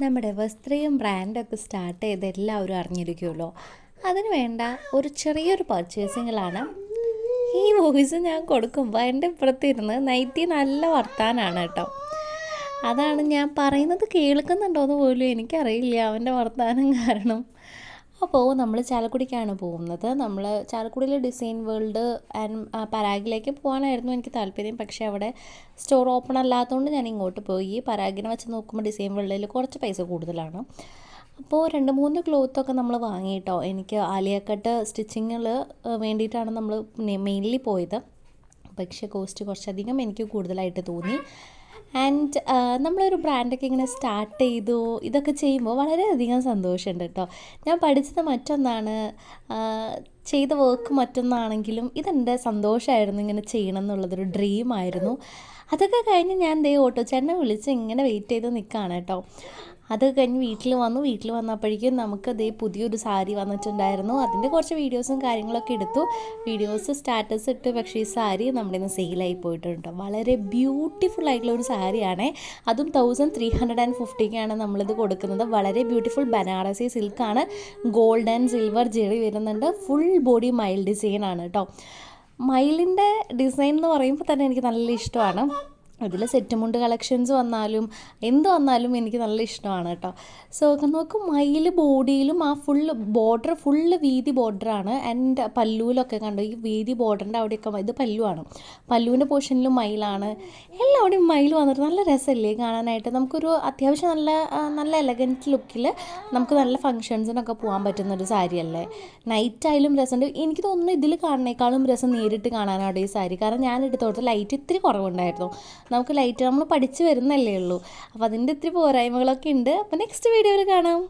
നമ്മുടെ വസ്ത്രയും ബ്രാൻഡൊക്കെ സ്റ്റാർട്ട് ചെയ്ത് എല്ലാവരും അറിഞ്ഞിരിക്കുമല്ലോ. അതിന് വേണ്ട ഒരു ചെറിയൊരു പർച്ചേസിങ്ങിലാണ് ഈ വോയിസ് ഞാൻ കൊടുക്കുമ്പോൾ എൻ്റെ ഇപ്പുറത്തിരുന്ന് നൈറ്റി നല്ല വർത്താനാണ് കേട്ടോ. അതാണ് ഞാൻ പറയുന്നത് കേൾക്കുന്നുണ്ടോയെന്ന് പോലും എനിക്കറിയില്ല അവൻ്റെ വർത്താനം കാരണം. അപ്പോൾ നമ്മൾ ചാലക്കുടിക്കാണ് പോകുന്നത്. നമ്മൾ ചാലക്കുടിയിലെ ഡിസൈൻ വേൾഡ് ആൻഡ് പരാഗിലേക്ക് പോകാനായിരുന്നു എനിക്ക് താല്പര്യം. പക്ഷേ അവിടെ സ്റ്റോർ ഓപ്പൺ അല്ലാത്തതുകൊണ്ട് ഞാൻ ഇങ്ങോട്ട് പോയി. പരാഗിനെ വെച്ച് നോക്കുമ്പോൾ ഡിസൈൻ വേൾഡിൽ കുറച്ച് പൈസ കൂടുതലാണ്. അപ്പോൾ 2-3 ക്ലോത്തൊക്കെ നമ്മൾ വാങ്ങിയിട്ടോ. എനിക്ക് ആലിയ കട്ട് സ്റ്റിച്ചിങ്ങിൽ വേണ്ടിയിട്ടാണ് നമ്മൾ മെയിൻലി പോയത്. പക്ഷേ കോസ്റ്റ് കുറച്ചധികം എനിക്ക് കൂടുതലായിട്ട് തോന്നി. ആൻഡ് നമ്മളൊരു ബ്രാൻഡൊക്കെ ഇങ്ങനെ സ്റ്റാർട്ട് ചെയ്തു ഇതൊക്കെ ചെയ്യുമ്പോൾ വളരെയധികം സന്തോഷമുണ്ട് കേട്ടോ. ഞാൻ പഠിച്ചത് മറ്റൊന്നാണ്, ചെയ്ത വർക്ക് മറ്റൊന്നാണെങ്കിലും ഇതെൻ്റെ സന്തോഷമായിരുന്നു. ഇങ്ങനെ ചെയ്യണം എന്നുള്ളതൊരു ഡ്രീമായിരുന്നു. അതൊക്കെ കഴിഞ്ഞ് ഞാൻ ഓട്ടോച്ചേട്ടനെ വിളിച്ച് ഇങ്ങനെ വെയിറ്റ് ചെയ്ത് നിൽക്കുകയാണ് കേട്ടോ. അത് കഴിഞ്ഞ് വീട്ടിൽ വന്നപ്പോഴേക്കും നമുക്ക് പുതിയൊരു സാരി വന്നിട്ടുണ്ടായിരുന്നു. അതിൻ്റെ കുറച്ച് വീഡിയോസും കാര്യങ്ങളൊക്കെ എടുത്തു. വീഡിയോസ് സ്റ്റാറ്റസ് ഇട്ട്. പക്ഷേ ഈ സാരി നമ്മുടെ ഇന്ന് സെയിലായി പോയിട്ടുണ്ട്. വളരെ ബ്യൂട്ടിഫുൾ ആയിട്ടുള്ള ഒരു സാരിയാണേ. അതും 1350ക്കാണ് നമ്മളിത് കൊടുക്കുന്നത്. വളരെ ബ്യൂട്ടിഫുൾ ബനാറസി സിൽക്കാണ്. ഗോൾഡ് ആൻഡ് സിൽവർ ജെറി വരുന്നുണ്ട്. ഫുൾ ബോഡി മയിൽ ഡിസൈനാണ് കേട്ടോ. മയിലിൻ്റെ ഡിസൈൻ എന്ന് പറയുമ്പോൾ തന്നെ എനിക്ക് നല്ല ഇഷ്ടമാണ്. അതിൽ സെറ്റ് മുണ്ട് കളക്ഷൻസ് വന്നാലും എന്ത് വന്നാലും എനിക്ക് നല്ല ഇഷ്ടമാണ് കേട്ടോ. സോ നോക്കും മയിൽ ബോഡിയിലും ആ ഫുള്ള് വീതി ബോർഡറാണ്. ആൻഡ് പല്ലുവിലൊക്കെ കണ്ടു ഈ വീതി ബോർഡറിൻ്റെ അവിടെയൊക്കെ ഇത് പല്ലുവാണ്. പല്ലുവിൻ്റെ പോർഷനിലും മയിലാണ്. എല്ലാവിടെയും മയിൽ വന്നിട്ട് നല്ല രസമല്ലേ കാണാനായിട്ട്. നമുക്കൊരു അത്യാവശ്യം നല്ല എലഗൻറ്റ് ലുക്കിൽ നമുക്ക് നല്ല ഫങ്ഷൻസിനൊക്കെ പോകാൻ പറ്റുന്നൊരു സാരിയല്ലേ. നൈറ്റായാലും രസമുണ്ട്. എനിക്ക് തോന്നുന്നു ഇതിൽ കാണുന്നേക്കാളും രസം നേരിട്ട് കാണാനാണ് ഈ സാരി. കാരണം ഞാൻ എടുത്തോടത്ത് ലൈറ്റ് ഇത്തിരി കുറവുണ്ടായിരുന്നു. നമുക്ക് ലൈറ്റ് നമ്മൾ പഠിച്ച് വരുന്നല്ലേ ഉള്ളൂ. അപ്പോൾ അതിൻ്റെ ഇത്തിരി പോരായ്മകളൊക്കെ ഉണ്ട്. അപ്പോൾ നെക്സ്റ്റ് വീഡിയോയിൽ കാണാം.